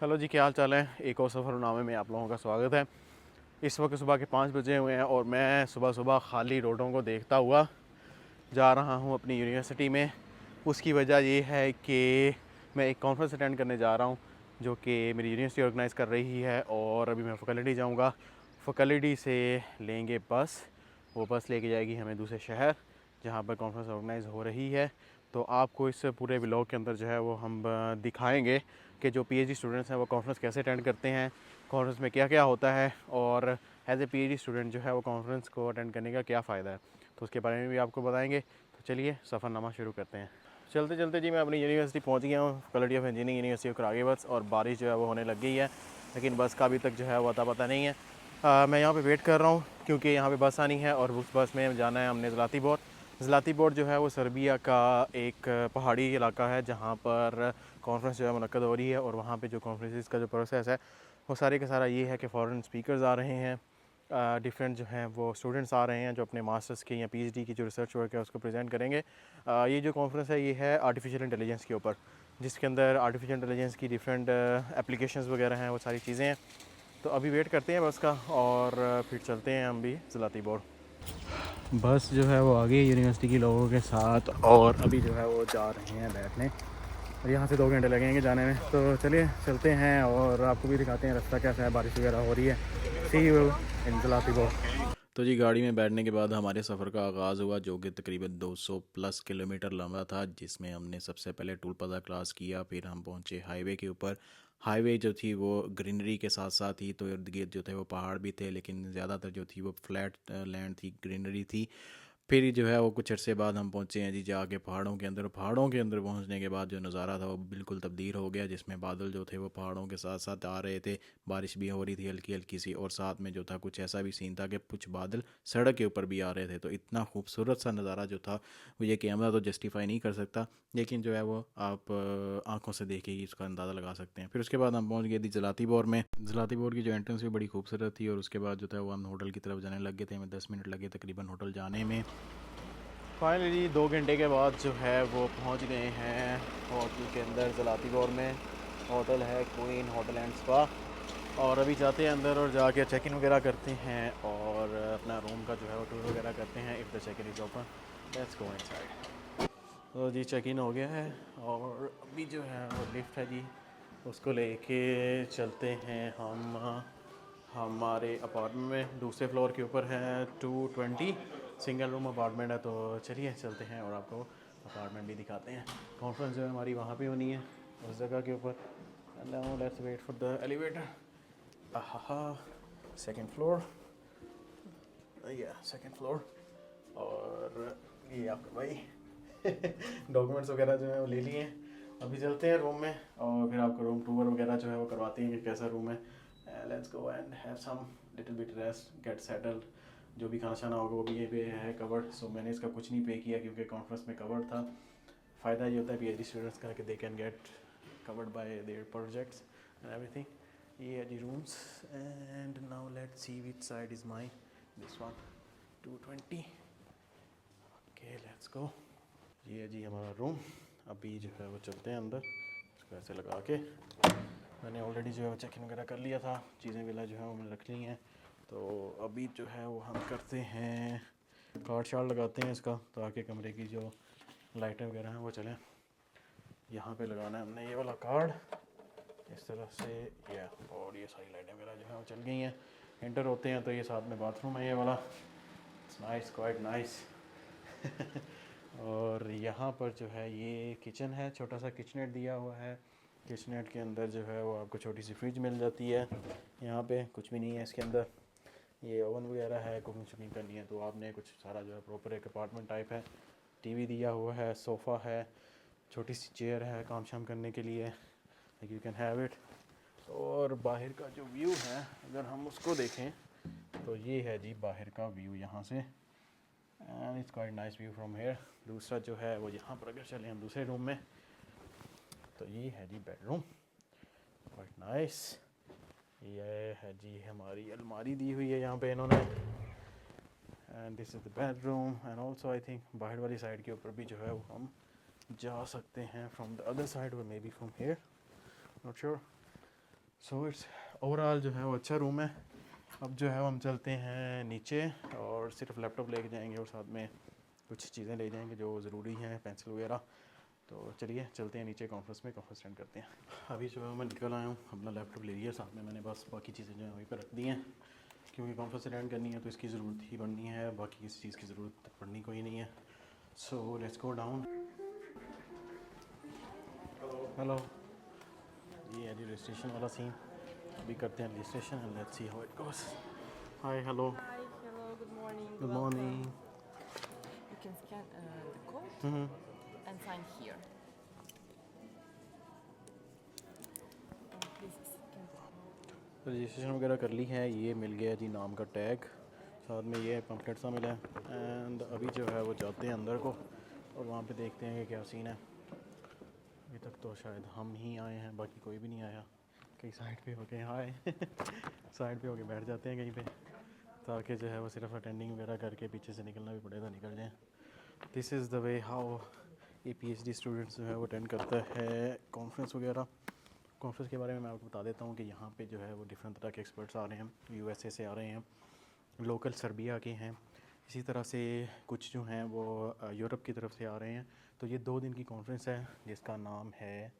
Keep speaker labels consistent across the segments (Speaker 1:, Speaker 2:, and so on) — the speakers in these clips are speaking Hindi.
Speaker 1: हेलो जी, क्या हाल चाल है। एक और सफ़रनामे में आप लोगों का स्वागत है। इस वक्त सुबह के 5 बजे हुए हैं और मैं सुबह सुबह खाली रोडों को देखता हुआ जा रहा हूँ अपनी यूनिवर्सिटी में। उसकी वजह ये है कि मैं एक कॉन्फ्रेंस अटेंड करने जा रहा हूँ जो कि मेरी यूनिवर्सिटी ऑर्गेनाइज़ कर रही है, और अभी मैं फैकल्टी जाऊँगा। फैकल्टी से लेंगे बस, वो बस लेके जाएगी हमें दूसरे शहर जहाँ पर कॉन्फ्रेंस ऑर्गेनाइज़ हो रही है। तो आपको इस पूरे व्लॉग के अंदर जो है वो हम दिखाएंगे कि जो पीएचडी स्टूडेंट्स हैं वो कॉन्फ्रेंस कैसे अटेंड करते हैं, कॉन्फ्रेंस में क्या क्या होता है, और एज ए पीएचडी स्टूडेंट जो है वो कॉन्फ्रेंस को अटेंड करने का क्या फ़ायदा है, तो उसके बारे में भी आपको बताएंगे। तो चलिए सफ़रनामा शुरू करते हैं। चलते चलते जी मैं अपनी यूनिवर्सिटी पहुंच गया हूँ, faculty of engineering university of करागेबस, और बारिश जो है वो होने लग गई है, लेकिन बस का अभी तक जो है वो अता पता नहीं है। मैं यहाँ पे वेट कर रहा हूँ क्योंकि यहाँ पे बस आनी है और उस बस में जाना है हमने ज़लातिबोर। ज़लातिबोर जो है वो सर्बिया का एक पहाड़ी इलाका है जहाँ पर कॉन्फ्रेंस जो है मुनक्कद हो रही है, और वहाँ पे जो कॉन्फ्रेंस का जो प्रोसेस है वो सारे का सारा ये है कि फ़ॉरेन स्पीकर्स आ रहे हैं, डिफरेंट जो हैं वो स्टूडेंट्स आ रहे हैं जो अपने मास्टर्स की या पीएचडी की जो रिसर्च वर्क है उसको प्रेजेंट करेंगे। ये जो कॉन्फ्रेंस है ये है आर्टिफिशियल इंटेलिजेंस के ऊपर, जिसके अंदर आर्टिफिशियल इंटेलिजेंस की डिफरेंट एप्लीकेशंस वगैरह हैं, वो सारी चीज़ें हैं। तो अभी वेट करते हैं बस का, और फिर चलते हैं हम भी ज़लातिबोर। बस जो है वो आ गई यूनिवर्सिटी के लोगों के साथ, और अभी जो है वो जा रहे हैं बैठने, और यहाँ से 2 घंटे लगेंगे जाने में। तो चलिए चलते हैं और आपको भी दिखाते हैं रास्ता कैसा है, बारिश वगैरह हो रही है। सी यू इन ज़लातिबोर। तो जी गाड़ी में बैठने के बाद हमारे सफ़र का आगाज़ हुआ, जो कि तकरीबन 200 प्लस किलोमीटर लंबा था, जिसमें हमने सबसे पहले टूल प्लाज़ा क्रॉस किया। फिर हम पहुंचे हाईवे के ऊपर। हाईवे जो थी वो ग्रीनरी के साथ साथ ही, तो इर्द गिर्द जो थे वो पहाड़ भी थे, लेकिन ज़्यादातर जो थी वो फ्लैट लैंड थी, ग्रीनरी थी। फिर जो है वो कुछ अरसे बाद हम पहुंचे हैं जी जाके पहाड़ों के अंदर। पहाड़ों के अंदर पहुंचने के बाद जो नज़ारा था वो बिल्कुल तब्दील हो गया, जिसमें बादल जो थे वो पहाड़ों के साथ साथ आ रहे थे, बारिश भी हो रही थी हल्की हल्की सी, और साथ में जो था कुछ ऐसा भी सीन था कि कुछ बादल सड़क के ऊपर भी आ रहे थे। तो इतना खूबसूरत सा नज़ारा जो था वो ये कैमरा तो जस्टिफाई नहीं कर सकता, लेकिन जो है वो आप आंखों से देख के ही इसका अंदाज़ा लगा सकते हैं। फिर उसके बाद हम पहुंच गए थी ज़लातिबोर में। ज़लातिबोर की जो एंट्रेंस भी बड़ी खूबसूरत थी, और उसके बाद जो था वो हम होटल की तरफ जाने लग गए थे। हमें 10 मिनट लगे तकरीबन होटल जाने में। फाइनली 2 घंटे के बाद जो है वो पहुंच गए हैं होटल के अंदर ज़लातिबोर में। होटल है क्वीन होटल एंड स्पा, और अभी जाते हैं अंदर और जाके चेक इन वगैरह करते हैं, और अपना रूम का जो है वो टूर वगैरह करते हैं। If the check in is open, let's go inside. तो जी चेक इन हो गया है, और अभी जो है वो लिफ्ट है जी, उसको लेके चलते हैं हम हमारे अपार्टमेंट में। दूसरे फ्लोर के ऊपर है 220, सिंगल रूम अपार्टमेंट है। तो चलिए चलते हैं और आपको अपार्टमेंट भी दिखाते हैं। कॉन्फ्रेंस जो है हमारी वहाँ पे होनी है, उस जगह के ऊपर। Now let's wait for the elevator. आहा, सेकंड फ्लोर, या सेकंड फ्लोर। और ये आपका भाई डॉक्यूमेंट्स वगैरह जो है वो ले लिए हैं। अभी चलते हैं रूम में, और फिर आपको रूम टूर वगैरह जो है वो करवाते हैं कि कैसा रूम है। Let's go and have some little bit rest, get settled. जो भी खाना शाना होगा वो भी यहीं पे है कवर्ड। सो मैंने इसका कुछ नहीं पे किया क्योंकि कॉन्फ्रेंस में कवर्ड था। फ़ायदा ये होता है पीएचडी स्टूडेंट्स का कि they can get covered by their projects and everything. ये है जी rooms, and now let's see which side is my this one 220। Okay let's go. ये है जी हमारा रूम। अभी जो है वो चलते हैं अंदर, इसको ऐसे लगा के। मैंने ऑलरेडी जो है वो चेक इन वगैरह कर लिया था, चीज़ें वगैरह जो है वो मैंने रख ली हैं। तो अभी जो है वो हम करते हैं कार्ड शार्ड लगाते हैं इसका, ताकि कमरे की जो लाइटें वगैरह हैं वो चलें। यहाँ पे लगाना है हमने ये वाला कार्ड इस तरह से, या और ये सारी लाइटें वगैरह जो है वो चल गई हैं। एंटर होते हैं तो ये साथ में बाथरूम है ये वाला। It's nice, quite nice. और यहाँ पर जो है ये किचन है, छोटा सा किचनेट दिया हुआ है। किचनेट के अंदर जो है वो आपको छोटी सी फ्रिज मिल जाती है। यहाँ पे कुछ भी नहीं है इसके अंदर। ये ओवन वगैरह है, कुकिंग शुकिंग करनी है तो आपने कुछ सारा जो है प्रॉपर एक अपार्टमेंट टाइप है। टीवी दिया हुआ है, सोफ़ा है, छोटी सी चेयर है काम शाम करने के लिए, यू कैन हैव इट। और बाहर का जो व्यू है अगर हम उसको देखें तो ये है जी बाहर का व्यू यहाँ से, and it's quite nice view from here. दूसरा जो है वो यहाँ पर अगर चले हम दूसरे रूम में, तो ये है जी बेडरूम, क्वाइट नाइस। ये है जी हमारी अलमारी दी हुई है यहाँ पे इन्होंने, and this is the bedroom. And also I think बाहर वाली साइड के ऊपर भी जो है वो हम जा सकते हैं फ्रॉम द अदर साइड, और may be from here, not sure. So it's overall जो है वो अच्छा रूम है। अब जो है वो हम चलते हैं नीचे और सिर्फ लैपटॉप लेके जाएंगे और साथ में कुछ चीज़ें ले जाएंगे जो ज़रूरी हैं, पेंसिल वगैरह। तो चलिए चलते हैं नीचे, कॉन्फ्रेंस में कॉन्फ्रेंस अटेंड करते हैं। अभी जो है मैं निकल आया हूँ, अपना लैपटॉप ले लिया साथ में, मैंने बस बाकी चीज़ें जो है वहीं पर रख दी हैं क्योंकि कॉन्फ्रेंस अटेंड करनी है तो इसकी ज़रूरत ही पड़नी है, बाकी किसी चीज़ की ज़रूरत पड़नी कोई नहीं है। So let's go down. Hello, ये है जी रजिस्ट्रेशन वाला सीन। अभी करते हैं registration and let's see how it goes. Hi hello.
Speaker 2: Hi, hello, good morning.
Speaker 1: Good
Speaker 2: Welcome.
Speaker 1: Morning.
Speaker 2: You can scan the code and sign here. Please scan the code.
Speaker 1: Registration वगैरह कर ली है, ये मिल गया जी नाम का टैग, साथ में ये पम्पलेट सा मिला है। एंड अभी जो है वो जाते हैं अंदर को और वहाँ पे देखते हैं कि क्या सीन है। अभी तक तो शायद हम ही आए हैं, बाकी कोई भी नहीं आया। कहीं साइड पे होके हाय साइड पे होके बैठ जाते हैं कहीं पे, ताकि जो है वो सिर्फ अटेंडिंग वगैरह करके पीछे से निकलना भी पड़े तो निकल जाएँ। This is the way how ये PhD स्टूडेंट्स जो है वो अटेंड करता है कॉन्फ्रेंस वगैरह। कॉन्फ्रेंस के बारे में मैं आपको बता देता हूँ कि यहाँ पे जो है वो डिफरेंट तरह के एक्सपर्ट्स आ रहे हैं, USA से आ रहे हैं, लोकल सर्बिया के हैं, इसी तरह से कुछ जो हैं वो यूरोप की तरफ से आ रहे हैं। तो ये 2 दिन की कॉन्फ्रेंस है जिसका नाम है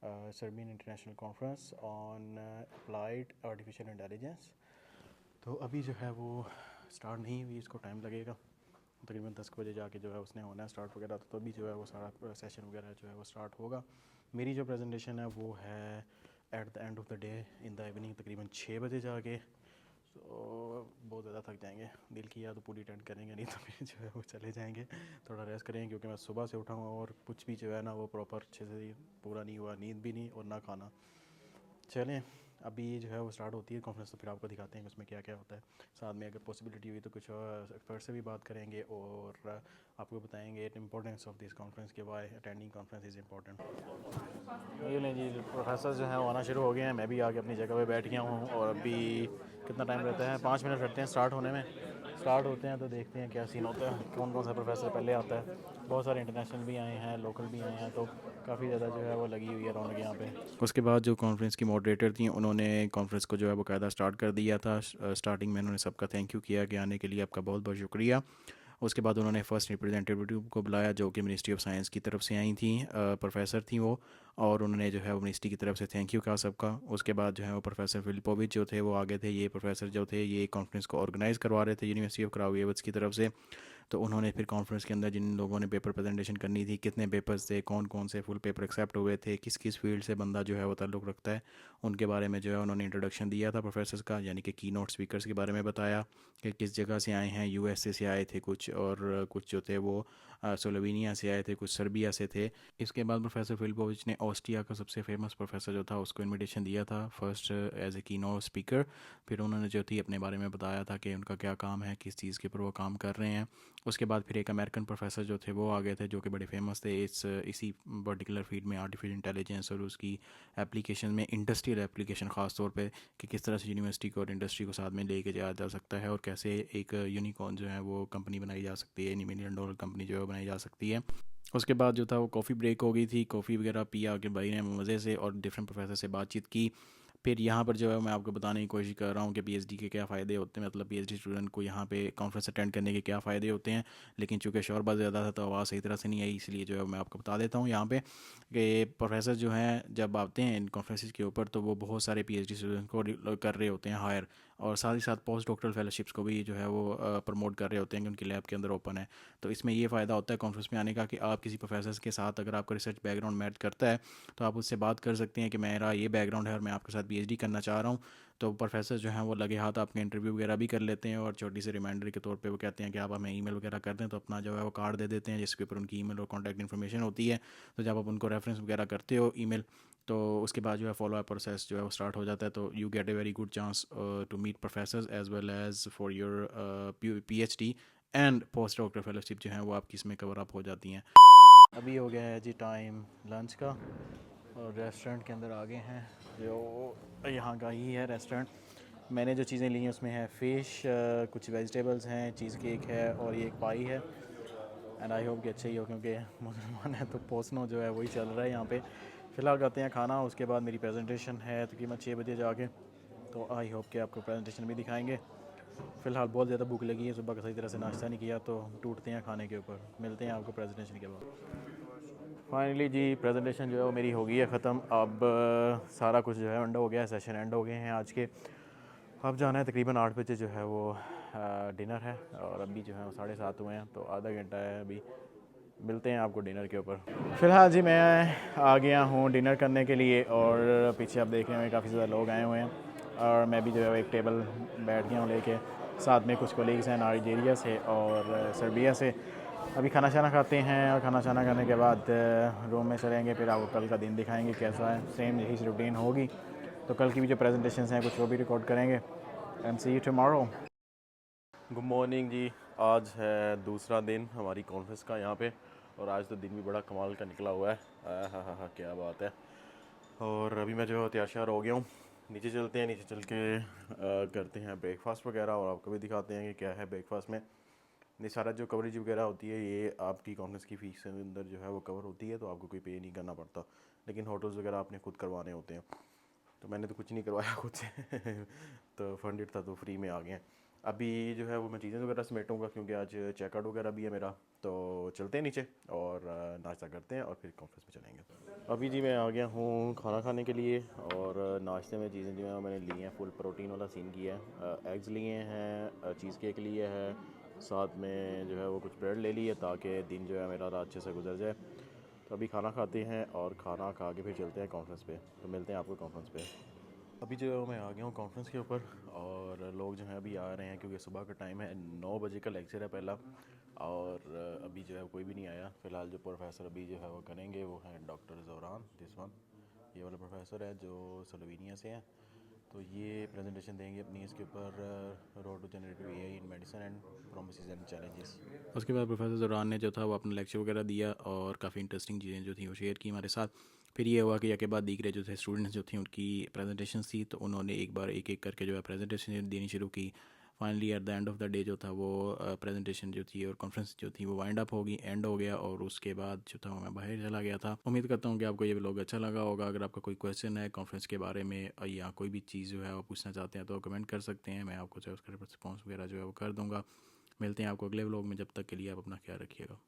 Speaker 1: Serbian international conference on applied artificial intelligence. तो अभी जो है वो स्टार्ट नहीं हुई, इसको टाइम लगेगा, तकरीबन 10 बजे जाके जो है उसने होना है स्टार्ट वगैरह, तो अभी जो है वो सारा सेशन वगैरह जो है वो स्टार्ट होगा। मेरी जो प्रेजेंटेशन है वो है at the end of the day in the evening, तकरीबन 6 बजे जाके। तो बहुत ज़्यादा थक जाएंगे, दिल किया तो पूरी अटेंड करेंगे, नहीं तो फिर जो है वो चले जाएंगे, थोड़ा रेस्ट करेंगे क्योंकि मैं सुबह से उठा हूँ और कुछ भी जो है ना वो प्रॉपर अच्छे से पूरा नहीं हुआ, नींद भी नहीं और ना खाना। चलें अभी जो है वो स्टार्ट होती है कॉन्फ्रेंस, तो फिर आपको दिखाते हैं कि उसमें क्या क्या होता है। साथ में अगर पॉसिबिलिटी हुई तो कुछ एक्सपर्ट से भी बात करेंगे और आपको बताएंगे इम्पोर्टेंस ऑफ दिस कॉन्फ्रेंस के, why attending conference is important. ये नहीं जी, प्रोफेसर जो हैं वो आना शुरू हो गए हैं, मैं भी आके अपनी जगह पे बैठ गया हूँ और अभी कितना टाइम रहता है, 5 मिनट रहते हैं स्टार्ट होने में। स्टार्ट होते हैं तो देखते हैं क्या सीन होता है, कौन कौन सा प्रोफेसर पहले आता है। बहुत सारे इंटरनेशनल भी आए हैं, लोकल भी आए हैं, तो काफ़ी ज़्यादा जो है वो लगी हुई है रौनक यहाँ पे। उसके बाद जो कॉन्फ्रेंस की मॉडरेटर थी उन्होंने कॉन्फ्रेंस को जो है वो कायदा स्टार्ट कर दिया था। स्टार्टिंग में उन्होंने सबका थैंक यू किया कि आने के लिए आपका बहुत बहुत शुक्रिया। उसके बाद उन्होंने फ़र्स्ट रिप्रेजेंटेटिव को बुलाया जो कि मिनिस्ट्री ऑफ साइंस की तरफ से आई थी, प्रोफेसर थी वो, और उन्होंने जो है वो मिनिस्ट्री की तरफ से थैंक यू कहा सबका। उसके बाद जो है वो प्रोफेसर फिलिपोविच जो थे वो आगे थे, ये प्रोफेसर जो थे ये कॉन्फ्रेंस को ऑर्गेनाइज़ करवा रहे थे यूनिवर्सिटी ऑफ क्राकोवियस की तरफ से। तो उन्होंने फिर कॉन्फ्रेंस के अंदर जिन लोगों ने पेपर प्रेजेंटेशन करनी थी, कितने पेपर्स थे, कौन कौन से फुल पेपर एक्सेप्ट हुए थे, किस किस फील्ड से बंदा जो है वो ताल्लुक़ रखता है, उनके बारे में जो है उन्होंने इंट्रोडक्शन दिया था प्रोफेसर्स का, यानी कि की नोट स्पीकर्स के बारे में बताया कि किस जगह से आए हैं। USA से आए थे कुछ, और कुछ जो थे वो स्लोवेनिया से आए थे, कुछ सर्बिया से थे। इसके बाद प्रोफेसर फिलिपोविच ने ऑस्ट्रिया का सबसे फेमस प्रोफेसर जो था उसको इनविटेशन दिया था फर्स्ट एज ए की नोट स्पीकर। फिर उन्होंने जो थी अपने बारे में बताया था कि उनका क्या काम है, किस चीज़ के ऊपर वो काम कर रहे हैं। उसके बाद फिर एक अमेरिकन प्रोफेसर जो थे वो आ गए थे जो कि बड़े फेमस थे इसी पर्टिकुलर फील्ड में, आर्टिफिशियल इंटेलिजेंस और उसकी एप्लीकेशन में, इंडस्ट्रियल एप्लीकेशन ख़ास तौर पे, कि किस तरह से यूनिवर्सिटी को और इंडस्ट्री को साथ में लेके जाया जा सकता है और कैसे एक यूनिकॉर्न जो है वो कंपनी बनाई जा सकती है, $1 मिलियन कंपनी जो है बनाई जा सकती है। उसके बाद जो था वो कॉफ़ी ब्रेक हो गई थी, कॉफ़ी वगैरह पिया के भाई ने मज़े से और डिफरेंट प्रोफेसर से बातचीत की। फिर यहाँ पर जो है मैं आपको बताने की कोशिश कर रहा हूँ कि PhD के क्या फ़ायदे होते हैं, मतलब PhD स्टूडेंट को यहाँ पे कॉन्फ्रेंस अटेंड करने के क्या फ़ायदे होते हैं। लेकिन चूँकि शोर बहुत ज़्यादा था तो आवाज़ सही तरह से नहीं आई, इसलिए जो है मैं आपको बता देता हूँ यहाँ पे कि प्रोफेसर जो हैं जब आते हैं इन कॉन्फ्रेंसेस के ऊपर तो वो बहुत सारे PhD स्टूडेंट को कर रहे होते हैं हायर, और साथ ही साथ पोस्ट डॉक्टरल फेलोशिप्स को भी जो है वो प्रमोट कर रहे होते हैं कि उनकी लैब के अंदर ओपन है। तो इसमें ये फ़ायदा होता है कॉन्फ्रेंस में आने का कि आप किसी प्रोफेसर के साथ अगर आपका रिसर्च बैकग्राउंड मैच करता है तो आप उससे बात कर सकते हैं कि मेरा ये बैकग्राउंड है और मैं आपके साथ PhD करना चाह रहा हूँ। तो प्रोफेसर जो हैं वो लगे हाथ आपके इंटरव्यू वगैरह भी कर लेते हैं और छोटी सी रिमाइंडर के तौर पे वो कहते हैं कि आप हमें ईमेल वगैरह कर दें, तो अपना जो है वो कार्ड दे देते हैं जिसके ऊपर उनकी ईमेल और कॉन्टैक्ट इन्फॉर्मेशन होती है। तो जब आप उनको रेफरेंस वगैरह करते हो ईमेल, तो उसके बाद जो है फॉलो अप प्रोसेस जो है वो स्टार्ट हो जाता है। तो you get a very good chance to meet professors as well as for your PhD and post doctor fellowship जो है वो आपकी इसमें कवर अप हो जाती हैं। अभी हो गया है जी टाइम लंच का और रेस्टोरेंट के अंदर आ गए हैं, जो यहाँ का ही है रेस्टोरेंट। मैंने जो चीज़ें ली हैं उसमें है फ़िश, कुछ वेजिटेबल्स हैं, चीज़ केक है और ये एक पाई है। एंड आई होप कि अच्छा ही हो क्योंकि मुसलमान है तो पोसनो जो है वही चल रहा है यहाँ पे। फ़िलहाल खाते हैं खाना, उसके बाद मेरी प्रेजेंटेशन है तकरीबन 6 बजे जाके, तो आई होप कि आपको प्रेजेंटेशन भी दिखाएंगे। फ़िलहाल बहुत ज़्यादा भूख लगी है, सुबह का सही तरह से नाश्ता नहीं किया, तो टूटते हैं खाने के ऊपर। मिलते हैं आपको प्रेजेंटेशन के बाद। फाइनली जी प्रेजेंटेशन जो है वो मेरी हो गई है ख़त्म। अब सारा कुछ जो है एंड हो गया है, सेशन एंड हो गए हैं आज के। अब जाना है तकरीबन 8 बजे जो है वो डिनर है, और अभी जो है वो 7:30 हुए हैं, तो आधा घंटा है अभी। मिलते हैं आपको डिनर के ऊपर। फ़िलहाल जी मैं आ गया हूँ डिनर करने के लिए, और पीछे आप देख रहे हैं काफ़ी ज़्यादा लोग आए हुए हैं, और मैं भी जो है एक टेबल बैठ गया हूँ लेके। साथ में कुछ कोलीग्स हैं नाइजीरिया से और सर्बिया से। अभी खाना शाना खाते हैं, और खाना शाना खाने के बाद रूम में चलेंगे, फिर आपको कल का दिन दिखाएंगे कैसा है। सेम यही रूटीन होगी, तो कल की भी जो प्रेजेंटेशंस हैं कुछ वो भी रिकॉर्ड करेंगे। And see you tomorrow. Good morning जी। आज है दूसरा दिन हमारी कॉन्फ्रेंस का यहाँ पे, और आज तो दिन भी बड़ा कमाल का निकला हुआ है। हाँ क्या बात है। और अभी मैं जो है तैयार श्यार हो गया हूँ। नीचे चलते हैं, नीचे चल के करते हैं ब्रेकफास्ट वगैरह, और आपको भी दिखाते हैं कि क्या है ब्रेकफास्ट में। ये सारा जो कवरेज वगैरह होती है ये आपकी कॉन्फ्रेंस की फ़ीस के अंदर जो है वो कवर होती है, तो आपको कोई पे नहीं करना पड़ता। लेकिन होटल्स वगैरह आपने खुद करवाने होते हैं, तो मैंने तो कुछ नहीं करवाया खुद से तो फंडेड था, तो फ्री में आ गए हैं। अभी जो है वो मैं चीज़ें वगैरह समेटूँगा, क्योंकि आज चेकआउट वगैरह भी है मेरा। तो चलते हैं नीचे और नाश्ता करते हैं, और फिर कॉन्फ्रेंस में चलेंगे। अभी जी मैं आ गया हूँ खाना खाने के लिए, और नाश्ते में चीज़ें जो है मैंने ली हैं, फुल प्रोटीन वाला सीन किया है। एग्स लिए हैं, चीज़ केक लिए है, साथ में जो है वो कुछ ब्रेड ले ली है, ताकि दिन जो है मेरा अच्छे से गुजर जाए। तो अभी खाना खाते हैं, और खाना खा के फिर चलते हैं कॉन्फ्रेंस पे। तो मिलते हैं आपको कॉन्फ्रेंस पे। अभी जो मैं आ गया हूँ कॉन्फ्रेंस के ऊपर, और लोग जो हैं अभी आ रहे हैं, क्योंकि सुबह का टाइम है। 9 बजे का लेक्चर है पहला, और अभी जो है कोई भी नहीं आया। फ़िलहाल जो प्रोफेसर अभी जो है वो करेंगे वो हैं डॉक्टर ज़ोरान, दिस वन, ये वाला प्रोफेसर है जो स्लोवेनिया से हैं। तो ये प्रेजेंटेशन देंगे अपनी इसके ऊपर, road to generative AI in medicine and promises and challenges. उसके बाद प्रोफेसर ज़ोरान ने जो था वो अपना लेक्चर वगैरह दिया, और काफ़ी इंटरेस्टिंग चीज़ें जो थी वो शेयर की हमारे साथ। फिर ये हुआ कि या के बाद दिख रहे जो थे स्टूडेंट्स जो थे उनकी प्रेजेंटेशन थी, तो उन्होंने एक बार एक एक करके जो है प्रेजेंटेशन देनी शुरू की। Finally at the end of the day जो था वो प्रेजेंटेशन जो थी और कॉन्फ्रेंस जो थी वो वाइंड अप होगी, एंड हो गया। और उसके बाद जो था वो मैं बाहर चला गया था। उम्मीद करता हूँ कि आपको ये व्लॉग अच्छा लगा होगा। अगर आपका कोई क्वेश्चन है कॉन्फ्रेंस के बारे में, या कोई भी चीज़ जो है वो पूछना चाहते हैं, तो कमेंट कर सकते हैं। मैं आपको जो है उसका रिस्पॉन्स वगैरह जो है वो कर दूँगा। मिलते हैं आपको अगले व्लॉग में, जब तक के लिए आप अपना ख्याल रखिएगा।